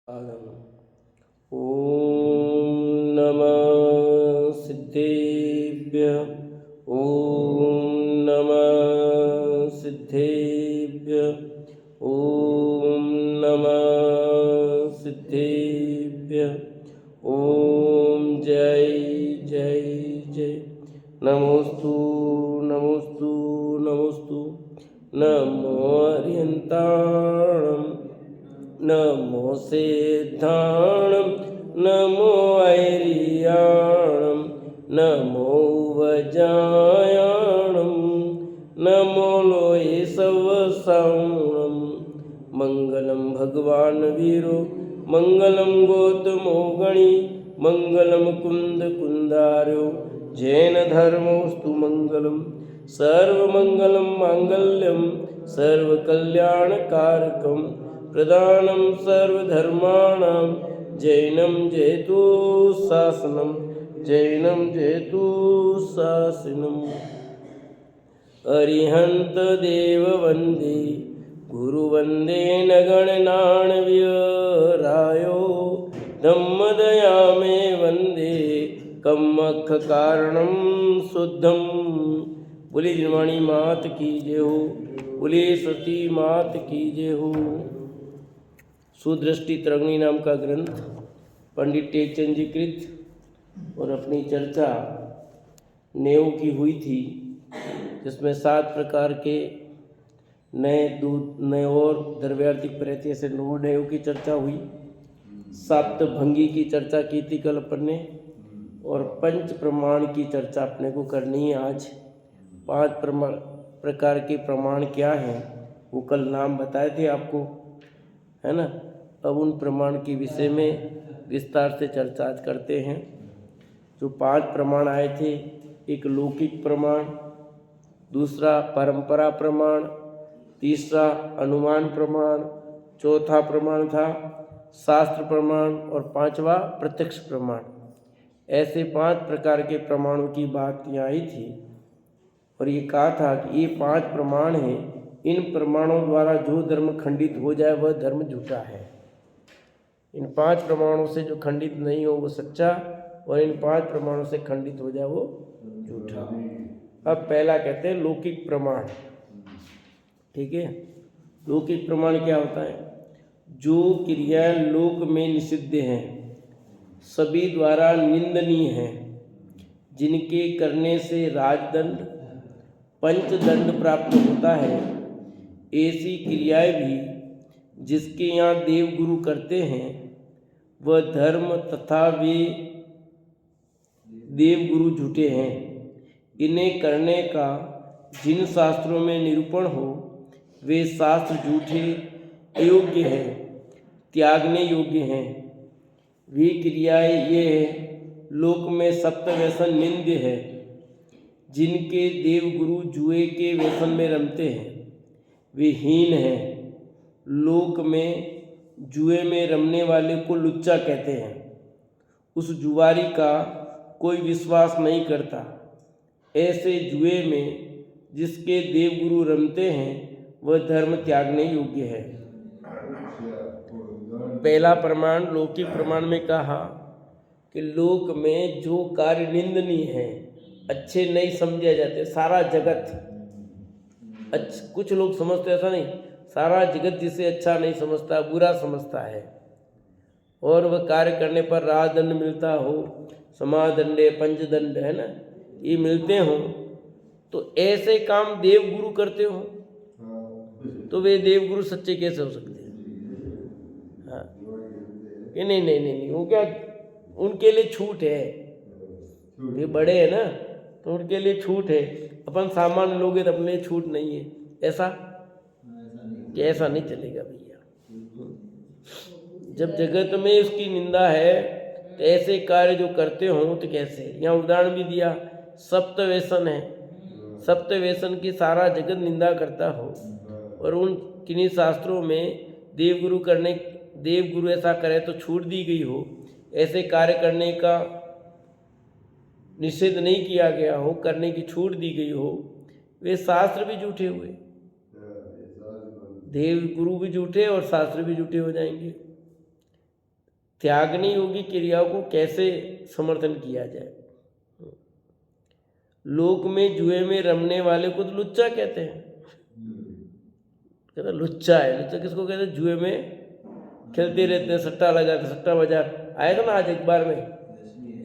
ॐ नमः सिद्धेभ्यः। ॐ नमः सिद्धेभ्यः। ॐ नमः सिद्धेभ्यः। ॐ जय जय जय। नमोस्तु नमोस्तु नमोस्तु। नमो अर्यन्ताणं नमो सिद्धाणं नमो ऐरियाणं नमो वजायाणं नमो लोये सवसाणं। मंगलम भगवान वीरो मंगलम गौतमो गणी मंगलम कुंद कुंदार्यो जैन धर्मोस्तु मंगलम। सर्वमंगलम मांगल्यम सर्वकल्याणकारकम प्रदानं सर्वधर्माणां जैनं जयतु शासनं जैनं जयतु शासनम्। अरिहंत देव वंदे गुरु वंदे नगणनाण्यरायो धम्मदया मे वंदे कम्मख कारणं शुद्धम। बोली निर्वाणी मात की जय हो। बोली सती मात की जय हो। सुदृष्टि तरंगिणी नाम का ग्रंथ पंडित टेकचंद जी कृत और अपनी चर्चा नेव की हुई थी, जिसमें 7 प्रकार के नए दूध नए और द्रव्यार्थिक प्रत्यय से 9 नेव की चर्चा हुई। साप्त भंगी की चर्चा की थी कल अपन ने, और पंच प्रमाण की चर्चा अपने को करनी है आज। 5 प्रकार के प्रमाण क्या हैं वो कल नाम बताए थे आपको, है ना। अब उन प्रमाण के विषय में विस्तार से चर्चा आज करते हैं। जो 5 प्रमाण आए थे, एक लौकिक प्रमाण, दूसरा परंपरा प्रमाण, तीसरा अनुमान प्रमाण, चौथा प्रमाण था शास्त्र प्रमाण और 5वां प्रत्यक्ष प्रमाण। ऐसे 5 प्रकार के प्रमाणों की बात यहाँ आई थी, और ये कहा था कि ये 5 प्रमाण हैं, इन प्रमाणों द्वारा जो धर्म खंडित हो जाए वह धर्म झूठा है। इन 5 प्रमाणों से जो खंडित नहीं हो वो सच्चा, और इन 5 प्रमाणों से खंडित हो जाए वो झूठा। अब पहला कहते हैं लौकिक प्रमाण। ठीक है, लौकिक प्रमाण क्या होता है? जो क्रियाएं लोक में निषिद्ध हैं, सभी द्वारा निंदनीय हैं, जिनके करने से राजदंड पंचदंड प्राप्त होता है, ऐसी क्रियाएं भी जिसके यहाँ देवगुरु करते हैं वह धर्म तथा वे देवगुरु झूठे हैं। इन्हें करने का जिन शास्त्रों में निरूपण हो वे शास्त्र झूठे अयोग्य हैं, त्यागने योग्य हैं। वे क्रियाएं ये है, लोक में सप्त व्यसन निंद्य है। जिनके देवगुरु जुए के व्यसन में रमते हैं वे हीन हैं। लोक में जुए में रमने वाले को लुच्चा कहते हैं। उस जुआरी का कोई विश्वास नहीं करता। ऐसे जुए में जिसके देवगुरु रमते हैं वह धर्म त्यागने योग्य है। पहला प्रमाण लौकिक प्रमाण में कहा कि लोक में जो कार्य निंदनीय है, अच्छे नहीं समझे जाते, सारा जगत कुछ लोग समझते ऐसा नहीं, सारा जगत जिसे अच्छा नहीं समझता, बुरा समझता है, और वह कार्य करने पर राजदंड मिलता हो, समादंडे पंचदंड है ना, ये मिलते हों, तो ऐसे काम देवगुरु करते हो तो वे देवगुरु सच्चे कैसे हो सकते हैं? हाँ कि नहीं नहीं नहीं नहीं, वो क्या उनके लिए छूट है, वे बड़े हैं ना तो उनके लिए छूट है। अपन सामान्य लोग हैं तो अपने लिए छूट नहीं है। ऐसा कि ऐसा नहीं चलेगा भैया। जब जगत में उसकी निंदा है तो ऐसे कार्य जो करते हो तो कैसे? यहाँ उदाहरण भी दिया, सप्त व्यसन है, सप्त व्यसन की सारा जगत निंदा करता हो, और उन किन्हीं शास्त्रों में देवगुरु ऐसा करे तो छूट दी गई हो, ऐसे कार्य करने का निषेध नहीं किया गया हो, करने की छूट दी गई हो, वे शास्त्र भी झूठे हुए। देव गुरु भी झूठे और शास्त्र भी झूठे हो जाएंगे। त्यागने योग्य क्रियाओं को कैसे समर्थन किया जाए। लोक में जुए में रमने वाले को तो लुच्चा कहते हैं, कहते लुच्चा है। लुच्चा किसको कहते हैं? जुए में खेलते रहते हैं, सट्टा लगाते, सट्टा बाजार आया था ना आज एक बार में।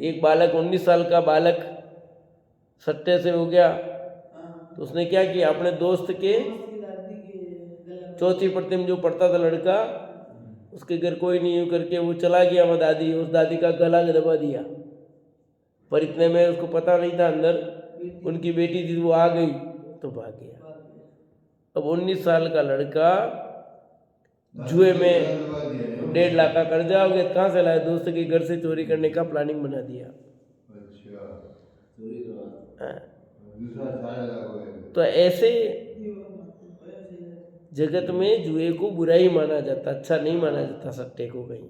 एक बालक 19 साल का बालक सट्टे से हो गया, तो उसने क्या किया, अपने दोस्त के चौथी पढ़ते में जो पढ़ता था लड़का, उसके घर कोई नहीं हो करके वो चला गया वहाँ दादी, उस दादी का गला दबा दिया। पर इतने में उसको पता नहीं था अंदर उनकी बेटी थी, वो आ गई तो भाग गया। अब 19 साल का लड़का जुए में 1.5 लाख का कर्जा हो गया, कहाँ से लाया? दोस्त के घर से चोरी करने का प्लानिंग बना दिया। तो ऐसे जगत में जुए को बुरा ही माना जाता, अच्छा नहीं माना जाता सट्टे को कहीं।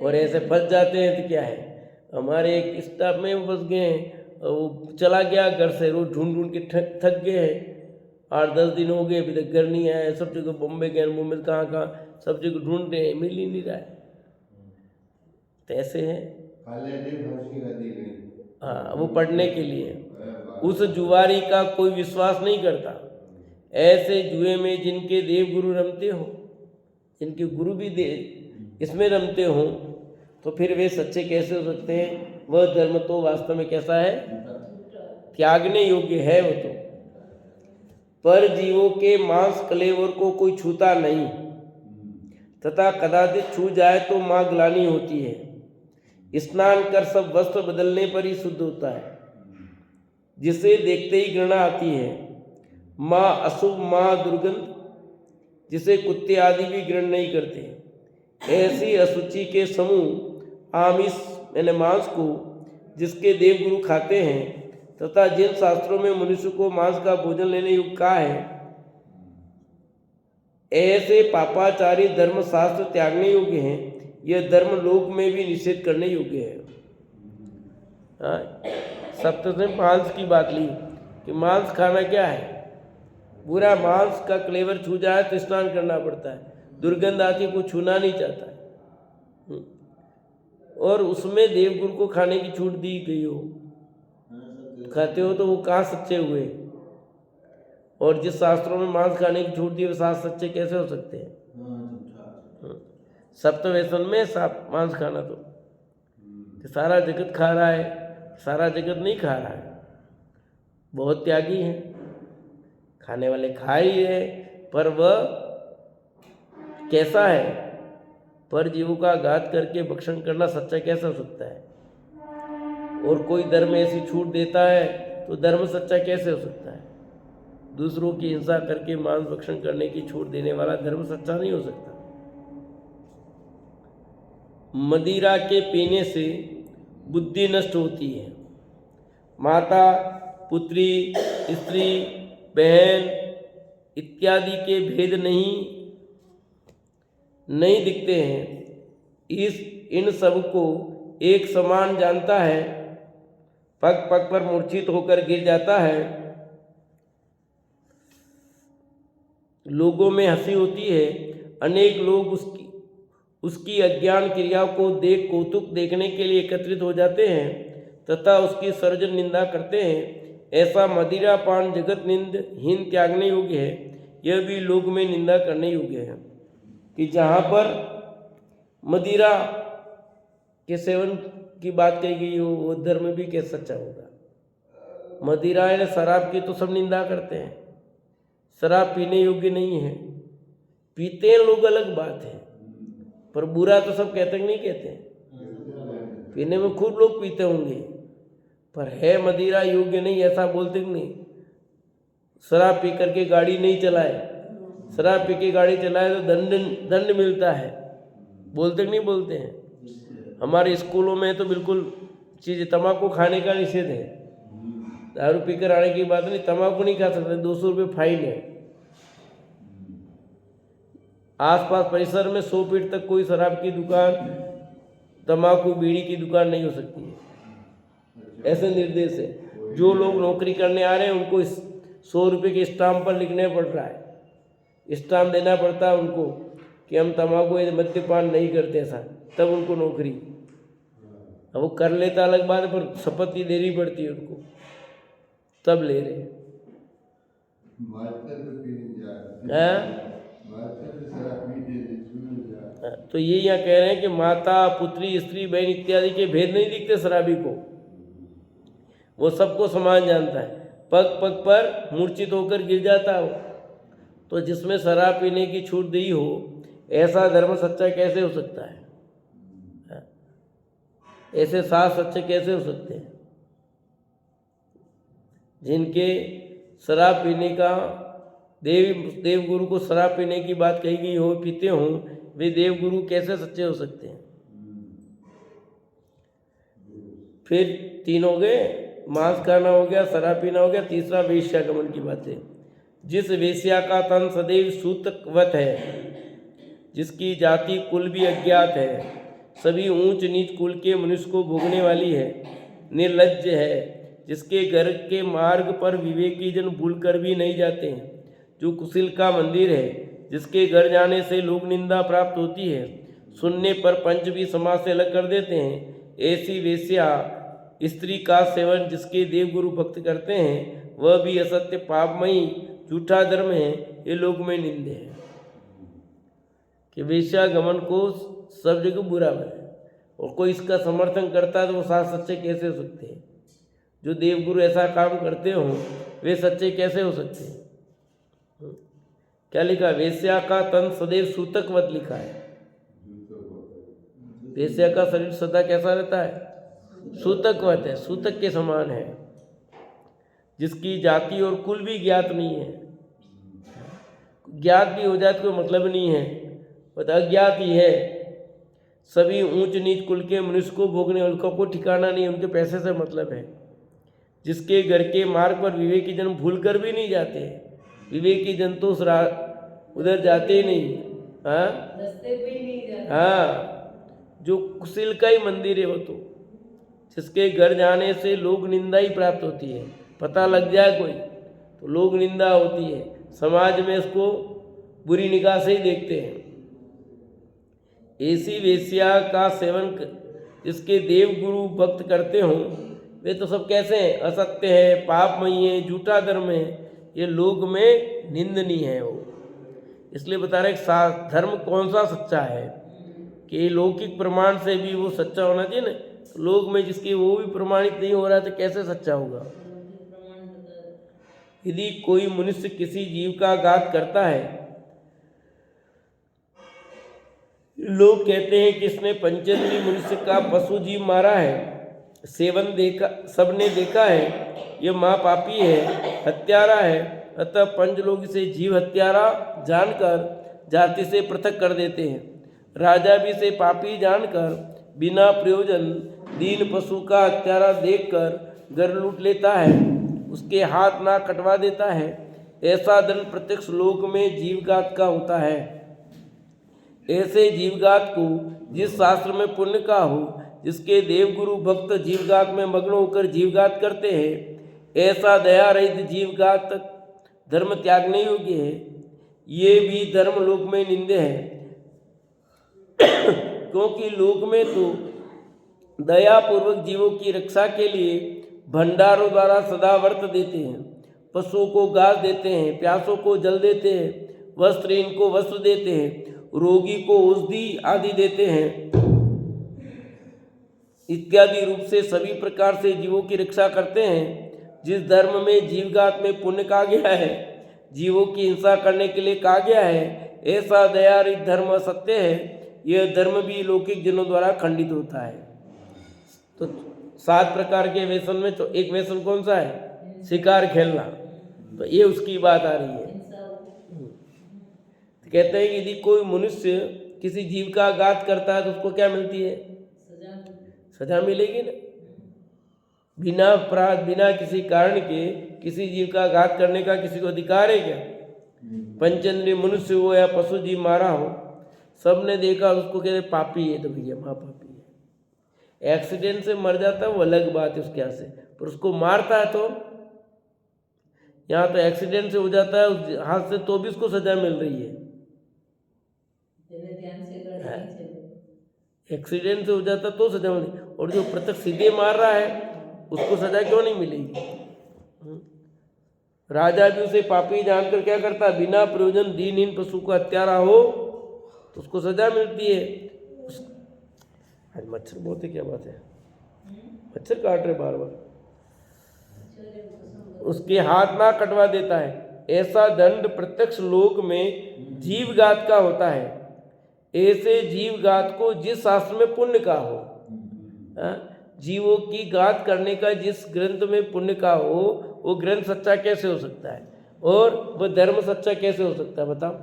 और ऐसे फंस जाते हैं तो क्या है, हमारे एक स्टाफ में फंस गए हैं, वो चला गया घर से, रोज ढूंढ ढूंढ के थक गए हैं, 8-10 दिन हो गए अभी तक घर नहीं आया। सब जगह बॉम्बे गए, मुंबई कहाँ सब जगह ढूंढ रहे हैं, मिल ही नहीं रहा है। तो ऐसे है। हाँ, वो पढ़ने के लिए उस जुआरी का कोई विश्वास नहीं करता। ऐसे जुए में जिनके देव गुरु रमते हो, जिनके गुरु भी देव इसमें रमते हो, तो फिर वे सच्चे कैसे हो सकते हैं? वह धर्म तो वास्तव में कैसा है? त्यागने योग्य है वो तो। पर जीवों के मांस कलेवर को कोई छूता नहीं, तथा कदाचित छू जाए तो मां ग्लानि होती है। स्नान कर सब वस्त्र बदलने पर ही शुद्ध होता है। जिसे देखते ही घृणा आती है, माँ अशुभ, माँ दुर्गंध, जिसे कुत्ते आदि भी ग्रहण नहीं करते। ऐसी अशुचि के समूह आमिष यानी मांस को जिसके देवगुरु खाते हैं, तथा जिन शास्त्रों में मनुष्य को मांस का भोजन लेने योग्य कहा है, ऐसे पापाचारी धर्म शास्त्र त्यागने योग्य हैं। यह धर्म लोक में भी निषेध करने योग्य है। सप्त से मांस की बात ली कि मांस खाना क्या है बुरा। मांस का क्लेवर छू जाए तो स्नान करना पड़ता है, दुर्गंध आती को छूना नहीं चाहता है। और उसमें देवगुरु को खाने की छूट दी गई हो, खाते हो तो वो कहाँ सच्चे हुए? और जिस शास्त्रों में मांस खाने की छूट दी वो शास्त्र सच्चे कैसे हो सकते हैं? सप्तव्यसन में मांस खाना तो सारा जगत खा रहा है, सारा जगत नहीं खा रहा है। बहुत त्यागी है, खाने वाले खा ही है, पर वह कैसा है? पर जीवों का घात करके भक्षण करना सच्चा कैसा हो सकता है? और कोई धर्म ऐसी छूट देता है तो धर्म सच्चा कैसे हो सकता है? दूसरों की हिंसा करके मांस भक्षण करने की छूट देने वाला धर्म सच्चा नहीं हो सकता। मदिरा के पीने से बुद्धि नष्ट होती है। माता, पुत्री, स्त्री, बहन इत्यादि के भेद नहीं दिखते हैं। इन सब को एक समान जानता है, पग पग पर मूर्छित होकर गिर जाता है। लोगों में हंसी होती है। अनेक लोग उसकी अज्ञान क्रियाओं को कौतुक देखने के लिए एकत्रित हो जाते हैं तथा उसकी सर्जन निंदा करते हैं। ऐसा मदिरा पान जगत हीन त्यागने योग्य है। यह भी लोग में निंदा करने योग्य है कि जहाँ पर मदिरा के सेवन की बात कही गई हो, वो धर्म भी कैसे सच्चा होगा? मदिरा या शराब की तो सब निंदा करते हैं, शराब पीने योग्य नहीं है। पीते हैं लोग अलग बात है, पर बुरा तो सब कहते नहीं कहते हैं। पीने में खूब लोग पीते होंगे, पर है मदिरा योग्य नहीं ऐसा बोलते नहीं। शराब पी करके गाड़ी नहीं चलाए, शराब पी के गाड़ी चलाए तो दंड मिलता है, बोलते नहीं बोलते हैं। हमारे स्कूलों में तो बिल्कुल चीज़ तंबाकू खाने का निषेध है। दारू पीकर आने की बात नहीं, तंबाकू नहीं खा सकते, 200 रुपये फाइन है। आसपास परिसर में 100 फीट तक कोई शराब की दुकान, तंबाकू बीड़ी की दुकान नहीं हो सकती है, ऐसे निर्देश है। जो लोग नौकरी करने आ रहे हैं उनको 100 रुपये के स्टाम्प पर लिखने पड़ रहा है, स्टाम्प देना पड़ता है उनको। कि हम तम्बाकू या मद्यपान नहीं करते, ऐसा, तब उनको नौकरी। अब वो कर लेता अलग बात है, पर शपथ ही देनी पड़ती है उनको, तब ले रहे हैं। तो ये यहाँ कह रहे हैं कि माता, पुत्री, स्त्री, बहन इत्यादि के भेद नहीं दिखते शराबी को, वो सबको समान जानता है। पग पग पर मूर्छित होकर गिर जाता हो, तो जिसमें शराब पीने की छूट दी हो, ऐसा धर्म सच्चा कैसे हो सकता है? ऐसे साथ सच्चे कैसे हो सकते हैं? जिनके शराब पीने का देवगुरु को शराब पीने की बात कही गई हो, पीते हों, वे देवगुरु कैसे सच्चे हो सकते हैं? फिर तीन हो गए, मांस खाना हो गया, शराब पीना हो गया, तीसरा वेश्यागमन की बात है। जिस वेश्या का तन सदैव सूतकवत है, जिसकी जाति कुल भी अज्ञात है, सभी ऊंच नीच कुल के मनुष्य को भोगने वाली है, निर्लज्ज है, जिसके घर के मार्ग पर विवेकी जन भूल कर भी नहीं जाते हैं, जो कुशिल का मंदिर है, जिसके घर जाने से लोग निंदा प्राप्त होती है, सुनने पर पंच भी समाज से अलग कर देते हैं, ऐसी वेश्या स्त्री का सेवन जिसके देवगुरु भक्त करते हैं, वह भी असत्य, पापमयी, झूठा धर्म है, ये लोग में निंदे है। कि वेश्यागमन को सब जगह बुरा है, और कोई इसका समर्थन करता है तो वो साथ सच्चे कैसे हो सकते हैं? जो देवगुरु ऐसा काम करते हों, वे सच्चे कैसे हो सकते हैं? क्या लिखा? वेश्या का तन सदैव सूतकवत लिखा है। वेश्या का शरीर सदा कैसा रहता है? सूतकवत है, सूतक के समान है, जिसकी जाति और कुल भी ज्ञात नहीं है। ज्ञात भी हो जाए तो कोई मतलब नहीं है, बट अज्ञात ही है। सभी ऊंच नीच कुल के मनुष्य को भोगने, उनका कोई ठिकाना नहीं, उनके पैसे से मतलब है। जिसके घर के मार्ग पर विवेकी जन भूल कर भी नहीं जाते, विवेकी जन तो उधर जाते ही नहीं। हाँ, जो कुशिल का ही मंदिर है वो, तो जिसके घर जाने से लोग निंदा ही प्राप्त होती है, पता लग जाए कोई तो लोग निंदा होती है, समाज में इसको बुरी निगाह से ही देखते हैं। ऐसी वेश्या का सेवन जिसके देवगुरु भक्त करते हों, वे तो सब कैसे हैं? असत्य है, पापमयी है, झूठा धर्म है, ये लोग में निंदनीय है वो। इसलिए बता रहे धर्म कौन सा सच्चा है, कि लौकिक प्रमाण से भी वो सच्चा होना चाहिए ना। लोग में जिसकी वो भी प्रमाणित नहीं हो रहा तो कैसे सच्चा होगा? यदि कोई मनुष्य किसी जीव का घात करता है, लोग कहते हैं कि इसने पंचेंद्रिय मनुष्य का पशु जीव मारा है, सेवन देखा, सबने देखा है, ये महापापी है, हत्यारा है, अतः पंच लोग इसे जीव हत्यारा जानकर जाति से पृथक कर देते हैं। राजा भी इसे पापी जानकर बिना प्रयोजन दीन पशु का हत्यारा देखकर घर लूट लेता है, उसके हाथ ना कटवा देता है। ऐसा दंड प्रत्यक्ष लोक में जीवघात का होता है। ऐसे जीवघात को जिस शास्त्र में पुण्य का हो, जिसके देवगुरु भक्त जीवघात में मग्न होकर जीवघात करते हैं, ऐसा दया रहित जीवघात धर्म त्यागने योग्य है। ये भी धर्म लोक में निंदे है, क्योंकि लोक में तो दया पूर्वक जीवों की रक्षा के लिए भंडारों द्वारा सदा व्रत देते हैं, पशुओं को घास देते हैं, प्यासों को जल देते हैं, वस्त्रहीन को वस्त्र देते हैं, रोगी को औषधि आदि देते हैं, इत्यादि रूप से सभी प्रकार से जीवों की रक्षा करते हैं। जिस धर्म में जीवघात में पुण्य कहा गया है, जीवों की हिंसा करने के लिए कहा गया है, ऐसा दयारहित धर्म असत्य है। यह धर्म भी लौकिक जनों द्वारा खंडित होता है। तो 7 प्रकार के व्यसन में तो एक व्यसन कौन सा है? शिकार खेलना। तो ये उसकी बात आ रही है। तो कहते हैं कि यदि कोई मनुष्य किसी जीव का घात करता है तो उसको क्या मिलती है? सजा मिलेगी ना। बिना अपराध, बिना किसी कारण के किसी जीव का घात करने का किसी को अधिकार है क्या? पंचेंद्रिय मनुष्य हो या पशु जीव मारा हो, सबने देखा, उसको कहते पापी है, तो भैया महापापी है। एक्सीडेंट से मर जाता है वो अलग बात है उसके यहाँ से, पर उसको मारता है तो यहाँ तो एक्सीडेंट से हो जाता है उस हाथ से, तो भी उसको सजा मिल रही है। एक्सीडेंट से हो जाता तो सजा मिलेगी, और जो प्रत्यक्ष सीधे मार रहा है उसको सजा क्यों नहीं मिलेगी? राजा भी उसे पापी जानकर क्या करता है, बिना प्रयोजन दीनहीन पशु को हत्यारा हो तो उसको सजा मिलती है। आज मच्छर बहुत है, क्या बात है, मच्छर काट रहे बार बार। उसके हाथ ना कटवा देता है, ऐसा दंड प्रत्यक्ष लोक में जीवघात का होता है। ऐसे जीवघात को जिस शास्त्र में पुण्य का हो, जीवों की घात करने का जिस ग्रंथ में पुण्य का हो, वो ग्रंथ सच्चा कैसे हो सकता है, और वह धर्म सच्चा कैसे हो सकता है बताओ?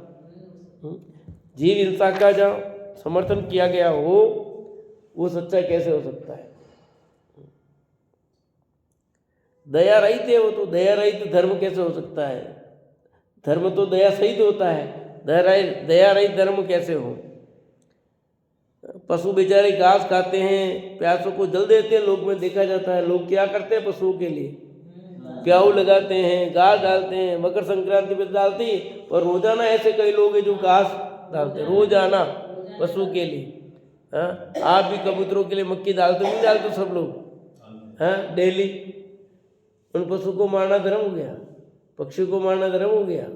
जीव हिंसा का जहाँ समर्थन किया गया हो वो सच्चा कैसे हो सकता है? दया रहित है वो, तो दया रहित धर्म कैसे हो सकता है? धर्म तो दया सहित होता है, दया रहित धर्म कैसे हो? पशु बेचारे घास खाते हैं, प्यासों को जल देते हैं, लोग में देखा जाता है। लोग क्या करते हैं पशुओं के लिए? प्याऊ लगाते हैं, घास डालते हैं, मकर संक्रांति में डालती है, और रोजाना ऐसे कई लोग हैं जो घास डालते हैं रोजाना पशु के लिए। आप भी कबूतरों के लिए मक्की डालते नहीं डालते सब लोग डेली? उन पशु को मारना धर्म हो गया? पक्षी को मारना धर्म हो गया?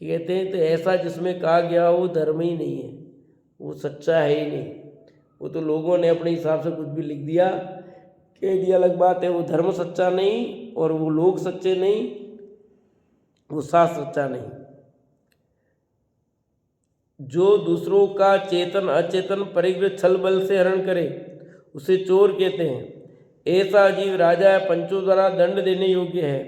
कहते हैं तो ऐसा जिसमें कहा गया वो धर्म ही नहीं है, वो सच्चा है ही नहीं। वो तो लोगों ने अपने हिसाब से कुछ भी लिख दिया, कह दिया, अलग बात है। वो धर्म सच्चा नहीं, और वो लोग सच्चे नहीं, वो शास्त्र सच्चा नहीं। जो दूसरों का चेतन अचेतन परिग्रह छल बल से हरण करे उसे चोर कहते हैं। ऐसा जीव राजा या पंचों द्वारा दंड देने योग्य है,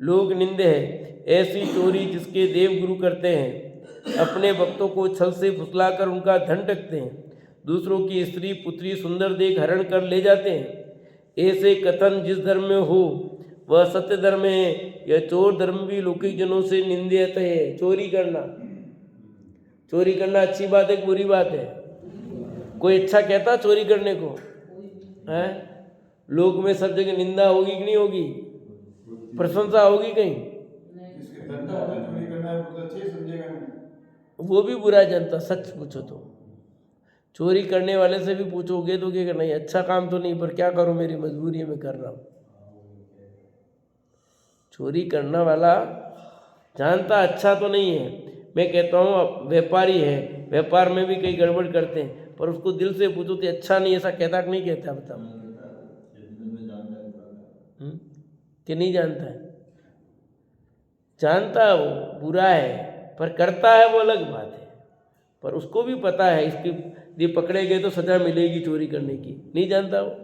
लोग निंदे है। ऐसी चोरी जिसके देव गुरु करते हैं, अपने भक्तों को छल से फुसलाकर उनका धन रखते हैं, दूसरों की स्त्री पुत्री सुंदर देख हरण कर ले जाते हैं। ऐसे कथन जिस धर्म में हो वह सत्य धर्म है। यह चोर धर्म भी लौकिक जनों से निंदित है। चोरी करना अच्छी बात है कि बुरी बात है? कोई अच्छा कहता चोरी करने को है? लोक में सब जगह निंदा होगी कि नहीं होगी? प्रशंसा होगी कहीं? वो भी बुरा जनता, सच पूछो तो। चोरी करने वाले से भी पूछोगे तो क्या करना, अच्छा काम तो नहीं, पर क्या करूं, मेरी मजबूरी है, मैं कर रहा हूं। चोरी करने वाला जानता अच्छा तो नहीं है। मैं कहता हूँ व्यापारी है, व्यापार में भी कई गड़बड़ करते हैं, पर उसको दिल से पूछो तो अच्छा नहीं, ऐसा कहता कि नहीं कहता? बताओ कि नहीं जानता है? जानता है वो बुरा है, पर करता है वो अलग बात है। पर उसको भी पता है इसके लिए पकड़े गए तो सजा मिलेगी चोरी करने की। नहीं जानता वो?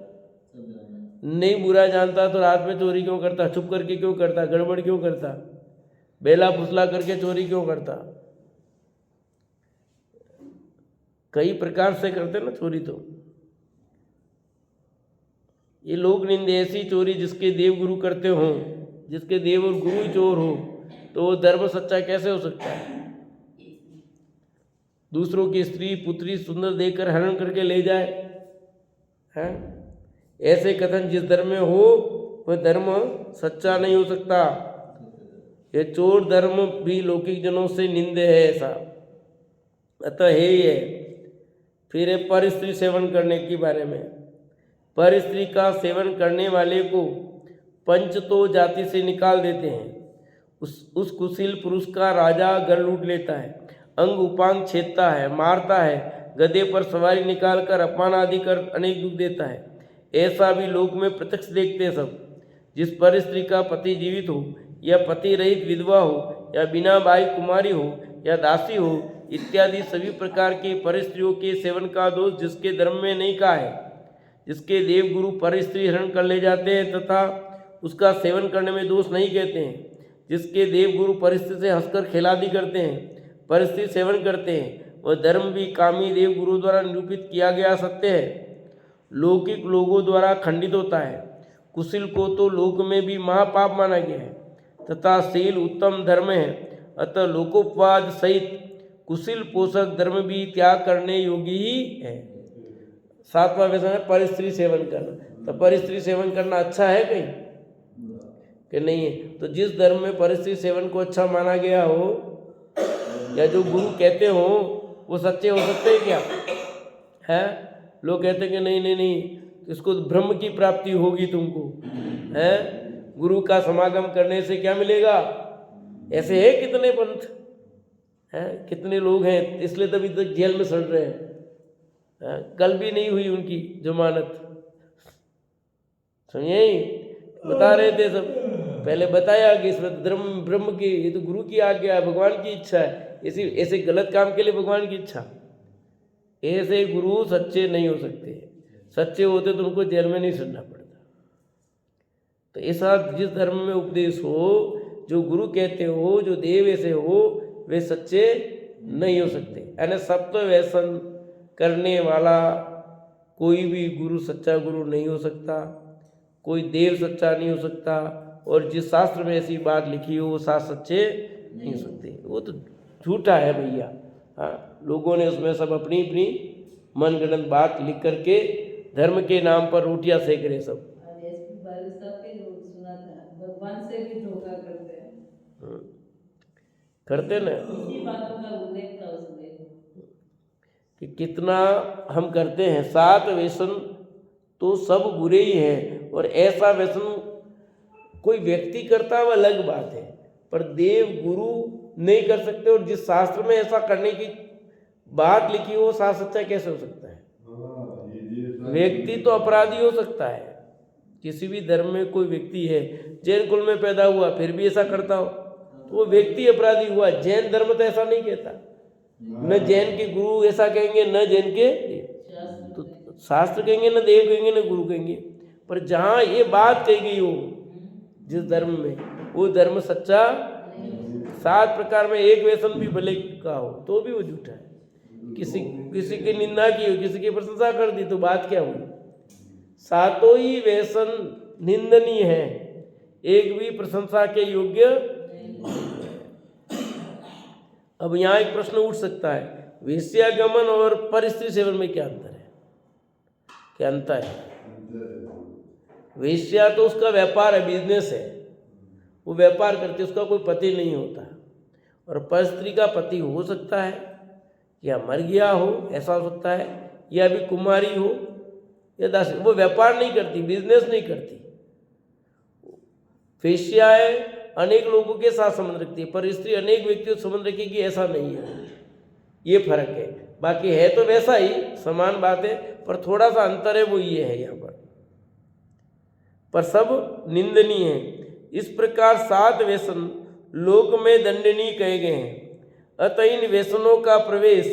नहीं बुरा जानता तो रात में चोरी क्यों करता? चुप करके क्यों करता? गड़बड़ क्यों करता? बेला फुसला करके चोरी क्यों करता? कई प्रकार से करते ना चोरी। तो ये लोग निंदे ऐसी चोरी जिसके देव गुरु करते हों, जिसके देव और गुरु ही चोर हो, तो वो धर्म सच्चा कैसे हो सकता है? दूसरों की स्त्री पुत्री सुंदर देखकर हरण करके ले जाए, हैं? ऐसे कथन जिस धर्म में हो वह धर्म सच्चा नहीं हो सकता। यह चोर धर्म भी लौकिक जनों से निंदे है ऐसा। अतः है ये। फिर पर स्त्री सेवन करने के बारे में। पर स्त्री का सेवन करने वाले को पंच तो जाति से निकाल देते हैं। उस कुशील पुरुष का राजा घर लूट लेता है, अंग उपांग छेदता है, मारता है, गधे पर सवारी निकाल कर अपमान आदि कर अनेक दुख देता है। ऐसा भी लोक में प्रत्यक्ष देखते हैं सब। जिस पर स्त्री का पति जीवित हो, या पति रहित विधवा हो, या बिना बाई कुमारी हो, या दासी हो, इत्यादि सभी प्रकार के पर स्त्रियों के सेवन का दोष जिसके धर्म में नहीं कहा है, जिसके देव गुरु पर स्त्री हरण कर ले जाते हैं तथा उसका सेवन करने में दोष नहीं कहते हैं, जिसके देव गुरु परिस्थिति से हंसकर खेलादी करते हैं, परिस्थिति सेवन करते हैं, वह धर्म भी कामी देव गुरु द्वारा निरूपित किया गया सत्य है, लौकिक लोगों द्वारा खंडित होता है। कुशील को तो लोक में भी महापाप माना गया है तथा शील उत्तम धर्म है। अतः लोकोपवाद सहित कुशील पोषक धर्म भी त्याग करने योग्य ही है। 7वां व्यसन है पर स्त्री सेवन करना। तो पर स्त्री सेवन करना अच्छा है कहीं कि नहीं है? तो जिस धर्म में पर स्त्री सेवन को अच्छा माना गया हो, या जो गुरु कहते हो वो सच्चे हो सकते हैं क्या? है लोग कहते हैं कि नहीं नहीं नहीं, इसको ब्रह्म की प्राप्ति होगी तुमको, है गुरु का समागम करने से क्या मिलेगा। ऐसे है कितने पंथ हैं, कितने लोग हैं, इसलिए तभी तक जेल में सड़ रहे हैं। कल भी नहीं हुई उनकी जमानत, समझे? बता रहे थे सब, पहले बताया कि इसमें धर्म ब्रह्म की, ये तो गुरु की आज्ञा है, भगवान की इच्छा है। इसी ऐसे गलत काम के लिए भगवान की इच्छा, ऐसे गुरु सच्चे नहीं हो सकते। सच्चे होते तो उनको जेल में नहीं सड़ना पड़ता। तो ऐसा जिस धर्म में उपदेश हो, जो गुरु कहते हो, जो देव ऐसे हो, वे सच्चे नहीं हो सकते। यानी सत्य व्यसन करने वाला कोई भी गुरु सच्चा गुरु नहीं हो सकता, कोई देव सच्चा नहीं हो सकता, और जिस शास्त्र में ऐसी बात लिखी हो वो शास्त्र सच्चे नहीं हो सकते। वो तो झूठा है भैया। हाँ, लोगों ने उसमें सब अपनी अपनी मनगढ़ंत बात लिख करके धर्म के नाम पर रोटियां सेक रहे सब। सुना था भगवान से भी धोखा करते हैं, करते ना, इसी बातों का उल्लेख था उसमें कि कितना हम करते हैं। 7 व्यसन तो सब बुरे ही हैं, और ऐसा व्यसन कोई व्यक्ति करता है वह अलग बात है, पर देव गुरु नहीं कर सकते। और जिस शास्त्र में ऐसा करने की बात लिखी हो, शास्त्र सच्चा कैसे हो सकता है? व्यक्ति तो अपराधी हो सकता है। किसी भी धर्म में कोई व्यक्ति है, जैन कुल में पैदा हुआ फिर भी ऐसा करता हो तो वो व्यक्ति अपराधी हुआ। जैन धर्म तो ऐसा नहीं कहता, न जैन के गुरु ऐसा कहेंगे, न जैन के तो शास्त्र कहेंगे, न देव कहेंगे, न गुरु कहेंगे। पर जहाँ ये बात कही गई हो जिस धर्म में, वो धर्म सच्चा 7 प्रकार में एक व्यसन भी भले का हो तो भी वो झूठा है। किसी की निंदा की हो, किसी की प्रशंसा कर दी तो बात क्या हुई? 7 ही व्यसन निंदनीय है, एक भी प्रशंसा के योग्य। अब यहाँ एक प्रश्न उठ सकता है, वेश्यागमन और परस्त्री सेवन में क्या अंतर है? क्या अंतर है? वेश्या तो उसका व्यापार है, बिजनेस है, वो व्यापार करती है, उसका कोई पति नहीं होता। और परस्त्री का पति हो सकता है या मर गया हो, ऐसा हो सकता है, या अभी कुमारी हो या दासी। वो व्यापार नहीं करती, बिजनेस नहीं करती। वेश्याएं अनेक लोगों के साथ संबंध रखती है, पर स्त्री अनेक व्यक्तियों से संबंध रखेगी, ऐसा नहीं है। ये फर्क है। बाकी है तो वैसा ही, समान बात है, पर थोड़ा सा अंतर है, वो ये है यहाँ पर सब निंदनीय है। इस प्रकार 7 व्यसन लोक में दंडनीय कहे गए हैं। अतः इन व्यसनों का प्रवेश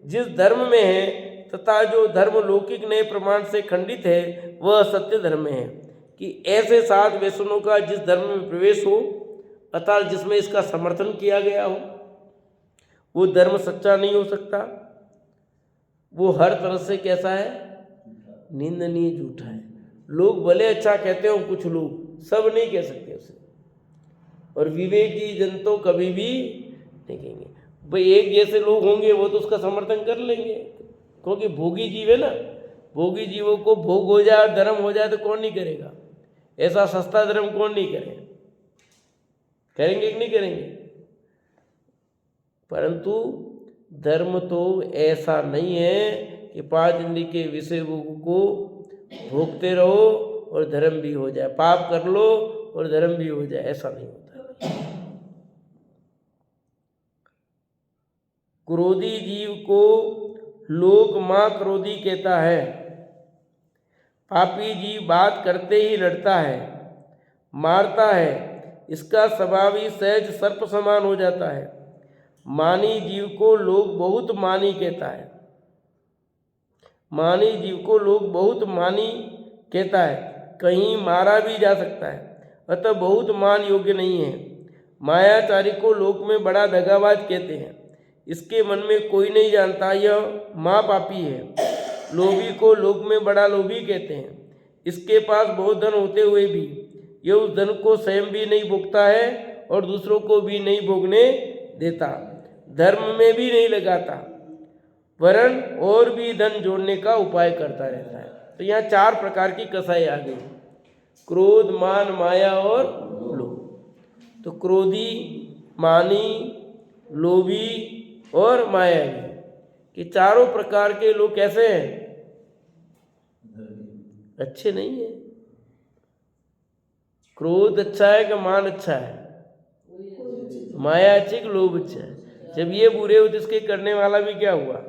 जिस धर्म में है तथा जो धर्म लौकिक नए प्रमाण से खंडित है वह सत्य धर्म है। कि ऐसे 7 व्यसनों का जिस धर्म में प्रवेश हो अर्थात जिसमें इसका समर्थन किया गया हो, वो धर्म सच्चा नहीं हो सकता। वो हर तरह से कैसा है? निंदनीय, झूठा है। लोग भले अच्छा कहते हो, कुछ लोग, सब नहीं कह सकते उसे। और विवेकी जन तो कभी भी नहीं कहेंगे। भाई एक जैसे लोग होंगे वो तो उसका समर्थन कर लेंगे, क्योंकि भोगी जीव है ना। भोगी जीवों को भोग हो जाए और धर्म हो जाए तो कौन नहीं करेगा? ऐसा सस्ता धर्म कौन नहीं करेगा? करेंगे कि नहीं करेंगे? परंतु धर्म तो ऐसा नहीं है कि 5 इंद्रिय के विषय को भोगते रहो और धर्म भी हो जाए, पाप कर लो और धर्म भी हो जाए, ऐसा नहीं होता। क्रोधी जीव को लोक मां क्रोधी कहता है। पापी जीव बात करते ही लड़ता है, मारता है, इसका स्वभाव ही सहज सर्प समान हो जाता है। मानी जीव को लोग बहुत मानी कहता है। मानी जीव को लोग बहुत मानी कहता है, कहीं मारा भी जा सकता है, अतः बहुत मान योग्य नहीं है। मायाचारी को लोक में बड़ा दगाबाज कहते हैं, इसके मन में कोई नहीं जानता यह महापापी है। लोभी को लोक में बड़ा लोभी कहते हैं, इसके पास बहुत धन होते हुए भी यह उस धन को स्वयं भी नहीं भोगता है और दूसरों को भी नहीं भोगने देता, धर्म में भी नहीं लगाता, वरन और भी धन जोड़ने का उपाय करता रहता है। तो यहाँ 4 प्रकार की कसाई आ गई, क्रोध, मान, माया और लोभ। तो क्रोधी, मानी, लोभी और मायावी, कि चारों प्रकार के लोग कैसे हैं, अच्छे नहीं है। क्रोध अच्छा है कि मान अच्छा है, माया अच्छी कि लोभ अच्छा है। जब ये बुरे हो तो इसके करने वाला भी क्या हुआ,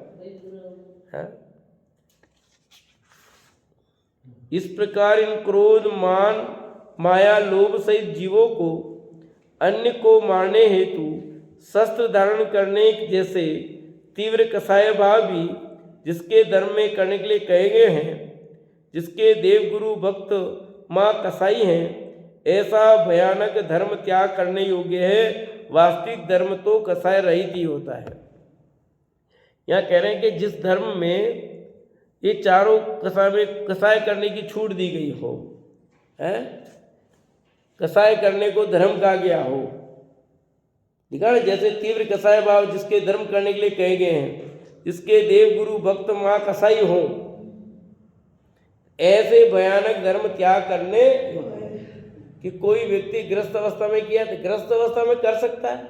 है? इस प्रकार इन क्रोध, मान, माया, लोभ सहित जीवों को अन्य को मारने हेतु शस्त्र धारण करने जैसे तीव्र कसाय भाव भी जिसके धर्म में करने के लिए कहे गए हैं, जिसके देवगुरु भक्त माँ कसाई हैं, ऐसा भयानक धर्म त्याग करने योग्य है। वास्तविक धर्म तो कसाय रहित ही होता है। यहाँ कह रहे हैं कि जिस धर्म में ये चारों कसाय करने की छूट दी गई हो, है, कसाय करने को धर्म कहा गया हो, दिखा ना, जैसे तीव्र कसाय भाव जिसके धर्म करने के लिए कहे गए हैं, जिसके देव गुरु भक्त माँ कसाई हो, ऐसे भयानक धर्म त्याग करने कि कोई व्यक्ति गृहस्थ अवस्था में किया तो गृहस्थ अवस्था में कर सकता है,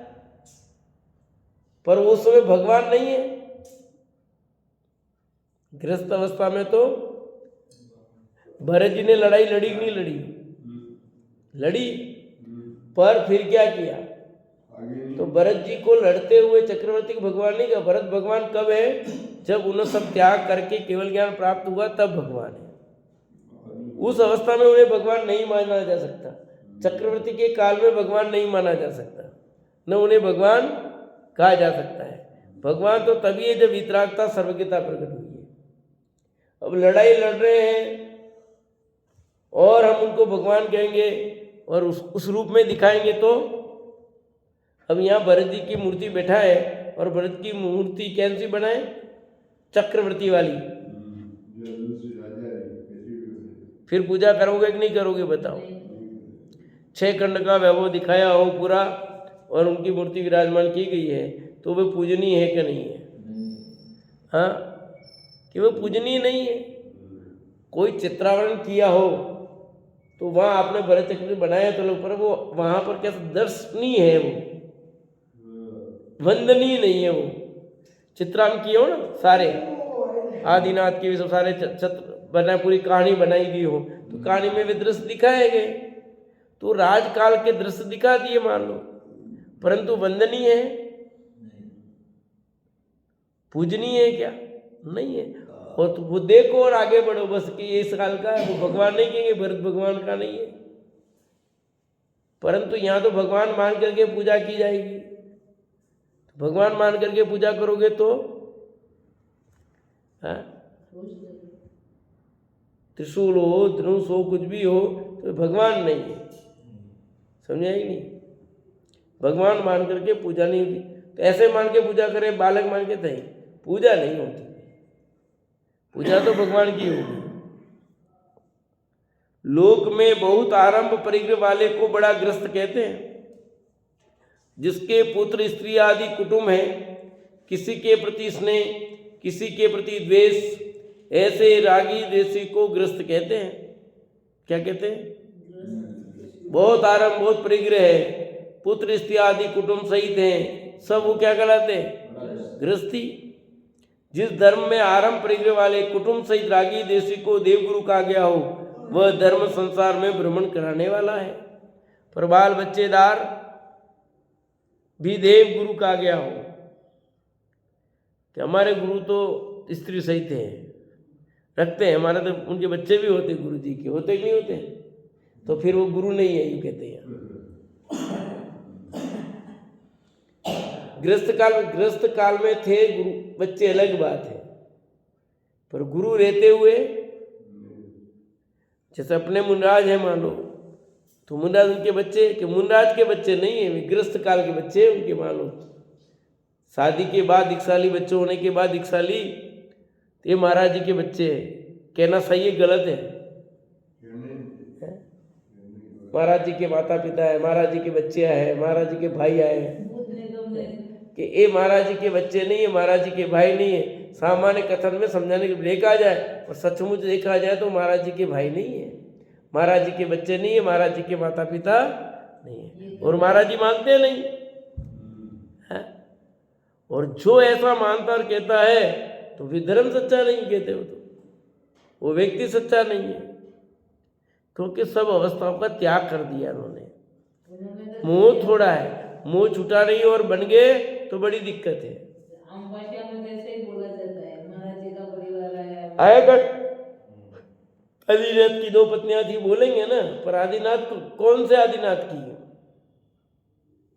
पर उस समय भगवान नहीं है। गृहस्थ अवस्था में तो भरत जी ने लड़ाई लड़ी नहीं लड़ी, लड़ी, पर फिर क्या किया, तो भरत जी को लड़ते हुए चक्रवर्ती भगवान नहीं कहा। भरत भगवान कब है, जब उन्हें सब त्याग करके केवल ज्ञान प्राप्त हुआ तब भगवान है। उस अवस्था में उन्हें भगवान नहीं माना जा सकता। चक्रवर्ती के काल में भगवान नहीं माना जा सकता, न उन्हें भगवान कहा जा सकता है। भगवान तो तभी है जब वितरागता सर्वज्ञता प्रकट हुई है। अब लड़ाई लड़ रहे हैं और हम उनको भगवान कहेंगे और उस रूप में दिखाएंगे, तो अब यहाँ भरत जी की मूर्ति बैठा है और भरत की मूर्ति कैसी बनाए, चक्रवर्ती वाली, फिर पूजा करोगे कि नहीं करोगे बताओ। 6 खंड का वैभव दिखाया हो पूरा और उनकी मूर्ति विराजमान की गई है, तो वे पूजनीय है कि नहीं है? हाँ, कि वो पूजनीय नहीं है। कोई चित्रावरण किया हो तो वहाँ आपने भरत चक्रवर्ती बनाया तो लोग, पर वो वहाँ पर क्या दर्शनीय है, वो वंदनीय नहीं है। वो चित्रांकन किए हो ना सारे, आदिनाथ की सब सारे चित्र बना, पूरी कहानी बनाई गई हो, तो कहानी में वे दृश्य दिखाए गए, तो राजकाल के दृश्य दिखा दिए मान लो, परंतु वंदनीय है, पूजनीय है क्या? नहीं है। और तो वो देखो और आगे बढ़ो बस कि ये इस काल का है, वो भगवान नहीं कहेंगे, भरत भगवान का नहीं है। परंतु यहाँ तो भगवान मान करके पूजा की जाएगी। भगवान मान करके पूजा करोगे तो त्रिशूल हो, धनुष हो, कुछ भी हो, तो भगवान नहीं है। समझ आई नहीं? भगवान मान करके पूजा नहीं होती। तो ऐसे मान के पूजा करें, बालक मान के नहीं, पूजा नहीं होती। पूजा तो भगवान की होगी। लोक में बहुत आरंभ परिग्रह वाले को बड़ा ग्रस्त कहते हैं, जिसके पुत्र स्त्री आदि कुटुंब है, किसी के प्रति स्नेह, किसी के प्रति द्वेष, ऐसे रागी देशी को ग्रस्त कहते हैं। क्या कहते हैं? बहुत आरंभ, बहुत परिग्रह है, पुत्र स्त्री आदि कुटुंब सहित हैं, सब वो क्या कहलाते हैं? गृहस्थी। जिस धर्म में आरंभ परिग्रह वाले कुटुंब सहित रागी देशी को देवगुरु कहा गया हो, वह धर्म संसार में भ्रमण कराने वाला है। पर बाल बच्चेदार भी देव गुरु कहा गया हो कि हमारे गुरु तो स्त्री सहित हैं, रखते हैं, हमारे तो उनके बच्चे भी होते गुरु जी के, होते कि नहीं होते? तो फिर वो गुरु नहीं है, ये कहते हैं। गृहस्थ काल में थे गुरु बच्चे, अलग बात है, पर गुरु रहते हुए, जैसे अपने मुनराज है मान लो, तो मुनराज उनके बच्चे कि मुनराज के बच्चे नहीं है, वे गृहस्थ काल के बच्चे उनके मान लो। शादी के बाद दीक्षाली, बच्चे होने के बाद दीक्षाली, तो ये महाराज जी के बच्चे हैं। कहना सही है गलत है? महाराज जी के माता पिता है, महाराज जी के बच्चे आए, महाराज जी के भाई आए, कि ये महाराज जी के बच्चे नहीं है, महाराज जी के भाई नहीं है। सामान्य कथन में समझाने के लिए देखा जाए और सचमुच देखा जाए तो महाराज जी के भाई नहीं है, महाराज जी के बच्चे नहीं है, महाराज जी के माता पिता नहीं है, और महाराज जी मानते नहीं है। और जो ऐसा मानता और कहता है तो फिर धर्म सच्चा नहीं कहते हो, तो वो व्यक्ति सच्चा नहीं है, क्योंकि सब अवस्थाओं का त्याग कर दिया उन्होंने। उन्होंने तो मोह थोड़ा है, मोह छूटा नहीं और बन गए तो बड़ी दिक्कत है। आम भाषा में वैसे ही बोला जाता है, महाराज जी का परिवार आया। आएगा आदिनाथ की 2 पत्नियां थी बोलेंगे ना, पर आदिनाथ कौन से आदिनाथ की?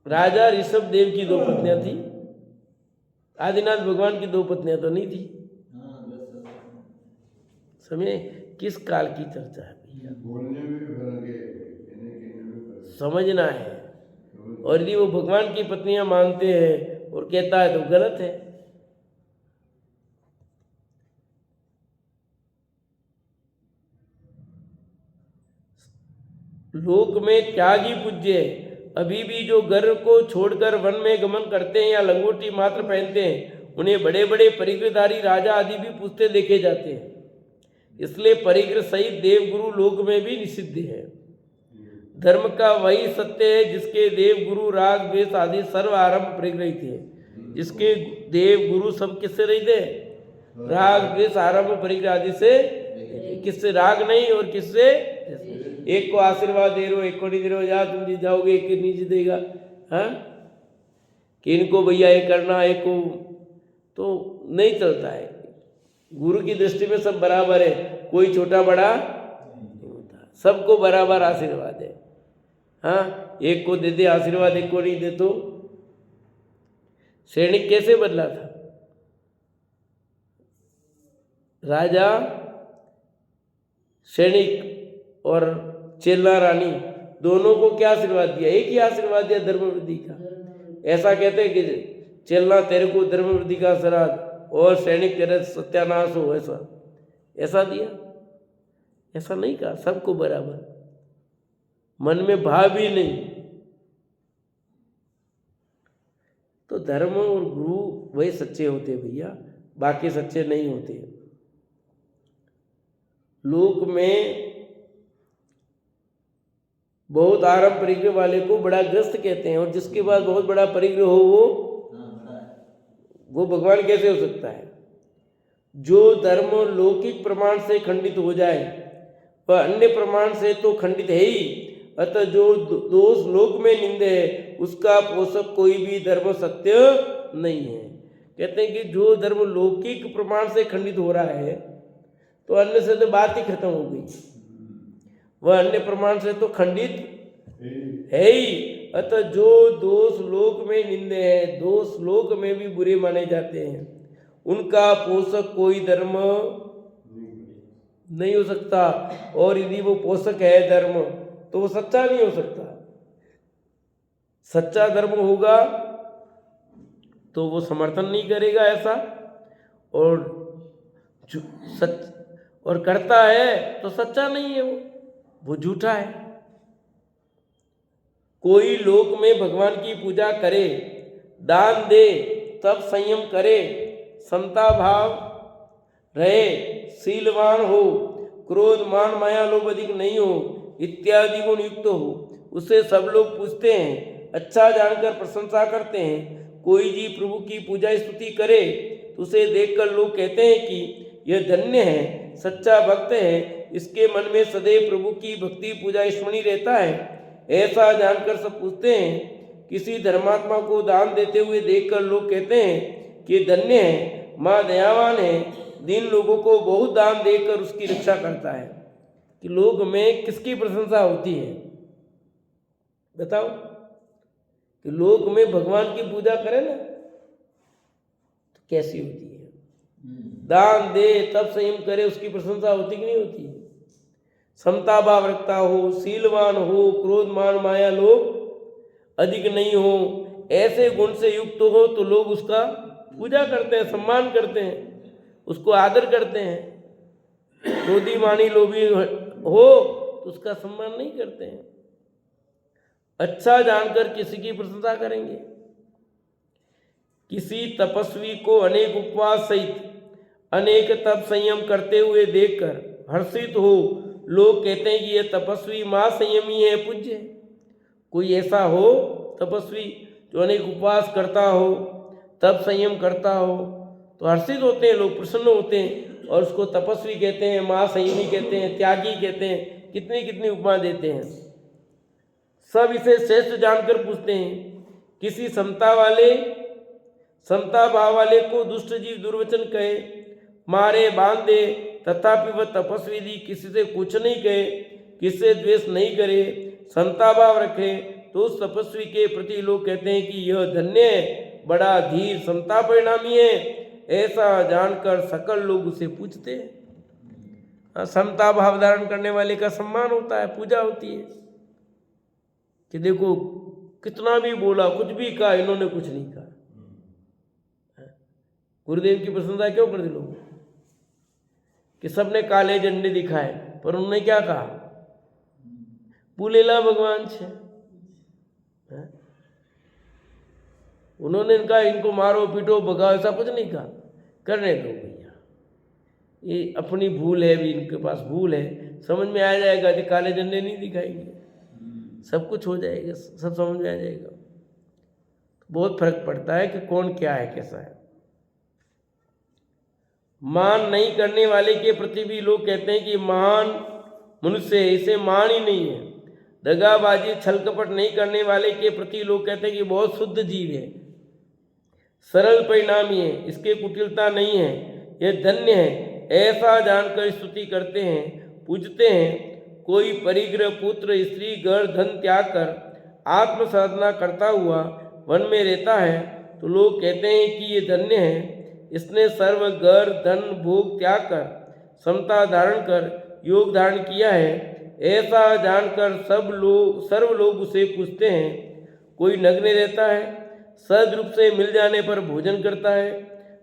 राजा ऋषभ देव की 2 पत्नियां थी, आदिनाथ भगवान की 2 पत्नियां तो नहीं थी। समझे किस काल की चर्चा है भैया, बोलने में भी फर्क है, कहने में फर्क समझना है। और यदि वो भगवान की पत्नियां मानते हैं और कहता है तो गलत है। लोक में त्यागी पूज्य, अभी भी जो घर को छोड़कर वन में गमन करते हैं या लंगोटी मात्र पहनते हैं, उन्हें बड़े बड़े परिग्रहधारी राजा आदि भी पूछते देखे जाते हैं। इसलिए परिग्रह सहित देवगुरु लोक में भी निषिद्ध है। धर्म का वही सत्य है जिसके देवगुरु राग द्वेष आदि सर्व आरंभ परिग्रहित है। जिसके देवगुरु सब किससे रहित है? राग द्वेष आरंभ परिग्रह आदि से। किससे? राग नहीं और किससे? एक को आशीर्वाद दे रहे हो, एक को नहीं दे रहे हो, जा तुम जीत जाओगे, एक के नीचे देगा, हाँ कि इनको भैया ये करना, एक को तो नहीं चलता है। गुरु की दृष्टि में सब बराबर है, कोई छोटा बड़ा नहीं होता, सबको बराबर आशीर्वाद है। हाँ, एक को दे दे आशीर्वाद, एक को नहीं दे तो सैनिक कैसे बदला था? राजा सैनिक और चेला रानी दोनों को क्या आशीर्वाद दिया? एक ही आशीर्वाद दिया, धर्म वृद्धि का। ऐसा कहते हैं कि चेला तेरे को धर्म वृद्धि का आशीर्वाद और सैनिक तेरे सत्यानाश हो, ऐसा दिया? ऐसा नहीं कहा, सबको बराबर, मन में भाव भी नहीं। तो धर्म और गुरु वही सच्चे होते भैया, बाकी सच्चे नहीं होते। लोक में बहुत आरंभ परिग्रह वाले को बड़ा ग्रस्त कहते हैं, और जिसके पास बहुत बड़ा परिग्रह हो वो भगवान कैसे हो सकता है? जो धर्म लौकिक प्रमाण से खंडित हो जाए वह अन्य प्रमाण से तो खंडित है ही, अतः जो दोष लोक में निंदे है उसका पोषक कोई भी धर्म सत्य नहीं है। कहते हैं कि जो धर्म लौकिक प्रमाण से खंडित हो रहा है तो अन्य से तो बात ही खत्म हो गई, वह अन्य प्रमाण से तो खंडित है ही। अतः जो दोष लोक में निंदे हैं, दोष लोक में भी बुरे माने जाते हैं, उनका पोषक कोई धर्म नहीं हो सकता। और यदि वो पोषक है धर्म तो वो सच्चा नहीं हो सकता। सच्चा धर्म होगा तो वो समर्थन नहीं करेगा ऐसा, और करता है तो सच्चा नहीं है, वो झूठा है। कोई लोक में भगवान की पूजा करे, दान दे, तब संयम करे, समता भाव रहे, शीलवान हो, क्रोध मान माया लोभ अधिक नहीं हो, इत्यादि गुण युक्त हो, उससे सब लोग पूछते हैं, अच्छा जानकर प्रशंसा करते हैं। कोई जी प्रभु की पूजा स्तुति करे तो उसे देखकर लोग कहते हैं कि यह धन्य है, सच्चा भक्त है, इसके मन में सदैव प्रभु की भक्ति पूजा स्मरणी रहता है। ऐसा जानकर सब पूछते हैं। किसी धर्मात्मा को दान देते हुए देखकर लोग कहते हैं कि धन्य है, माँ दयावान है, दीन लोगों को बहुत दान देकर उसकी रक्षा करता है। कि लोग में किसकी प्रशंसा होती है बताओ? कि लोग में भगवान की पूजा करें ना तो कैसी होती है? दान दे तब संयम करे, उसकी प्रशंसा होती कि नहीं होती? समता भाव रखता हो, शीलवान हो, क्रोध मान माया लोभ अधिक नहीं हो, ऐसे गुण से युक्त हो तो लोग उसका पूजा करते हैं, सम्मान करते हैं, उसको आदर करते हैं। क्रोधी मानी लोभी हो तो उसका सम्मान नहीं करते हैं। अच्छा जानकर किसी की प्रशंसा करेंगे। किसी तपस्वी को अनेक उपवास सहित अनेक तप संयम करते हुए देखकर हर्षित हो, लोग कहते हैं कि यह तपस्वी मां संयमी है, पूज्य है। कोई ऐसा हो तपस्वी जो अनेक उपवास करता हो, तप संयम करता हो तो हर्षित होते हैं लोग, प्रसन्न होते हैं, और उसको तपस्वी कहते हैं, महासंयमी कहते हैं, त्यागी कहते हैं, कितनी कितनी उपमा देते हैं। सब इसे श्रेष्ठ जानकर पूछते हैं। किसी समता भाव वाले को दुष्ट जीव दुर्वचन कहे, मारे बांध दे, तथापि वह तपस्वी यदि किसी से कुछ नहीं कहे, किससे द्वेष नहीं करे, समता भाव रखे, तो उस तपस्वी के प्रति लोग कहते हैं कि यह धन्य है, बड़ा धीर समता परिणामी है। ऐसा जानकर सकल लोग उसे पूछते हैं। समता भाव धारण करने वाले का सम्मान होता है, पूजा होती है कि देखो कितना भी बोला, कुछ भी कहा, इन्होंने कुछ नहीं कहा। गुरुदेव की प्रशंसा क्यों करते लोग कि सबने काले झंडे दिखाए, पर उन्होंने क्या कहा? पुलेला भगवान छे। उन्होंने इनका इनको मारो पीटो भगाओ ऐसा कुछ नहीं कहा। करने दो भैया, ये अपनी भूल है, भी इनके पास भूल है, समझ में आ जाएगा कि काले झंडे नहीं दिखाएंगे, सब कुछ हो जाएगा, सब समझ में आ जाएगा। बहुत फर्क पड़ता है कि कौन क्या है, कैसा है। मान नहीं करने वाले के प्रति भी लोग कहते हैं कि महान मनुष्य है, इसे मान ही नहीं है। दगाबाजी छल कपट नहीं करने वाले के प्रति लोग कहते हैं कि बहुत शुद्ध जीव है, सरल परिणामी है, इसके कुटिलता नहीं है, यह धन्य है। ऐसा जानकर स्तुति करते हैं, पूजते हैं। कोई परिग्रह पुत्र स्त्री घर धन त्याग कर आत्म साधना करता हुआ वन में रहता है तो लोग कहते हैं कि ये धन्य है, इसने सर्व घर धन भोग त्याग कर समता धारण कर योग धारण किया है। ऐसा जानकर सर्व लोग उसे पूछते हैं। कोई नग्न रहता है, सद्रूप से मिल जाने पर भोजन करता है,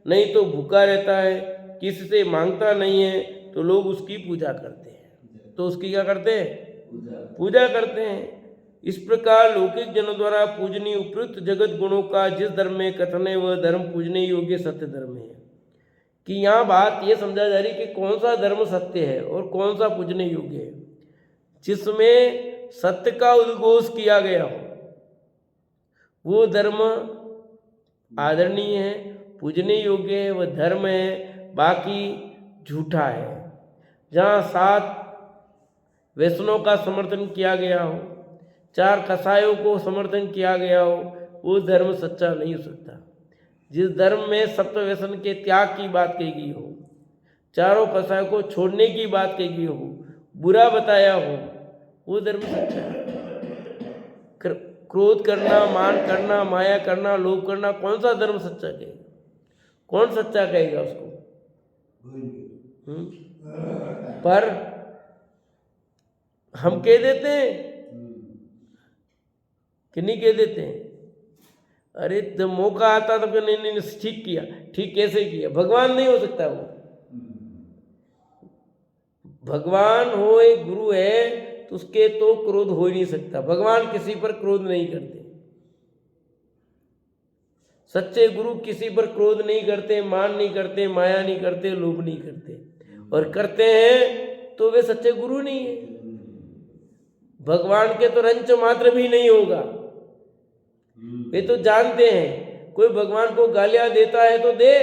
नहीं तो भूखा रहता है, किसी से मांगता नहीं है, तो लोग उसकी पूजा करते हैं। तो उसकी क्या करते हैं? पूजा करते हैं। इस प्रकार लौकिक जनों द्वारा पूजनीय उपयुक्त जगत गुणों का जिस धर्म में कथन है वह धर्म पूजने योग्य सत्य धर्म है। कि यहाँ बात ये समझा जा रही कि कौन सा धर्म सत्य है और कौन सा पूजने योग्य है। जिसमें सत्य का उद्घोष किया गया हो वो धर्म आदरणीय है, पूजने योग्य है, वह धर्म है। बाकी झूठा है। जहाँ 7 वैष्णव का समर्थन किया गया हो, 4 कसायों को समर्थन किया गया हो, वो धर्म सच्चा नहीं हो सकता। जिस धर्म में सप्त व्यसन के त्याग की बात कही गई हो, 4 कसायों को छोड़ने की बात कही गई हो, बुरा बताया हो, वो धर्म सच्चा है। क्रोध करना, मान करना, माया करना, लोभ करना, कौन सा धर्म सच्चा कहेगा? कौन सच्चा कहेगा उसको? पर हम कह देते हैं कि नहीं कह देते हैं? अरे जब मौका आता तो नहीं नहीं ठीक किया। ठीक कैसे किया? भगवान नहीं हो सकता वो। भगवान हो, एक गुरु है, तो उसके तो क्रोध हो ही नहीं सकता। भगवान किसी पर क्रोध नहीं करते। सच्चे गुरु किसी पर क्रोध नहीं करते, मान नहीं करते, माया नहीं करते, लोभ नहीं करते। और करते हैं तो वे सच्चे गुरु नहीं है। भगवान के तो रंच मात्र भी नहीं होगा। वे तो जानते हैं कोई भगवान को गालियां देता है तो दे,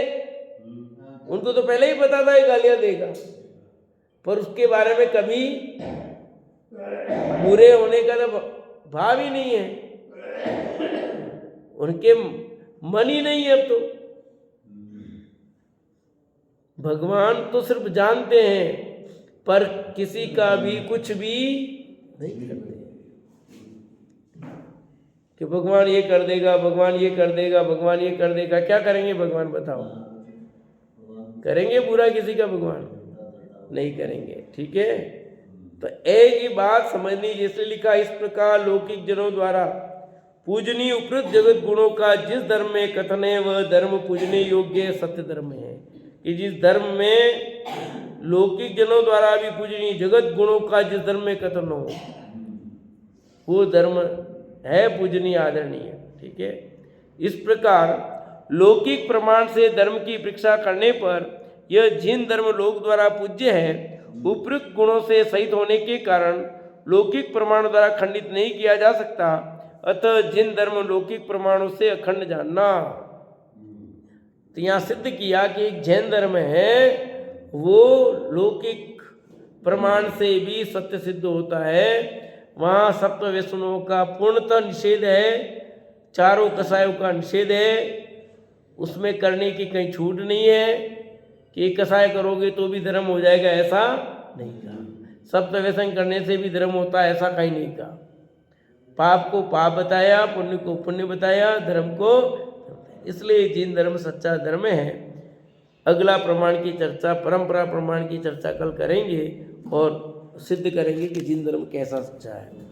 उनको तो पहले ही पता था ये गालियां देगा, पर उसके बारे में कभी बुरे होने का तो भाव ही नहीं है, उनके मन ही नहीं है। अब तो भगवान तो सिर्फ जानते हैं पर किसी का भी कुछ भी नहीं करते कि भगवान ये कर देगा, भगवान ये कर देगा, भगवान ये कर देगा। क्या करेंगे भगवान? बताओ, करेंगे बुरा किसी का? भगवान नहीं करेंगे। ठीक है, तो एक ही बात समझनी। जैसे लिखा, इस प्रकार लौकिक जनों द्वारा पूजनीय उपयुक्त जगत गुणों का जिस धर्म में कथन है वह धर्म पूजने योग्य सत्य धर्म है। कि जिस धर्म में लौकिक जनों द्वारा भी पूजनीय जगत गुणों का जिस धर्म में कथन हो वो धर्म है पूजनीय, आदरणीय। ठीक है, इस प्रकार लौकिक प्रमाण से धर्म की परीक्षा करने पर यह जिन धर्म लोक द्वारा पूज्य है उपयुक्त गुणों से सहित होने के कारण लौकिक प्रमाण द्वारा खंडित नहीं किया जा सकता। अतः जिन धर्म लौकिक प्रमाणों से अखंड जानना। तो यहाँ सिद्ध किया कि एक जैन धर्म है वो लौकिक प्रमाण से भी सत्य सिद्ध होता है। वहाँ सप्त व्यसनों का पूर्णतः निषेध है, चारों कसायों का निषेध है, उसमें करने की कहीं छूट नहीं है कि एक कसाय करोगे तो भी धर्म हो जाएगा, ऐसा नहीं कहा। सप्त व्यसन करने से भी धर्म होता है, ऐसा कहीं नहीं कहा। पाप को पाप बताया, पुण्य को पुण्य बताया, धर्म को, इसलिए जैन धर्म सच्चा धर्म है। अगला प्रमाण की चर्चा, परंपरा प्रमाण की चर्चा कल करेंगे और सिद्ध करेंगे कि जैन धर्म कैसा सच्चा है।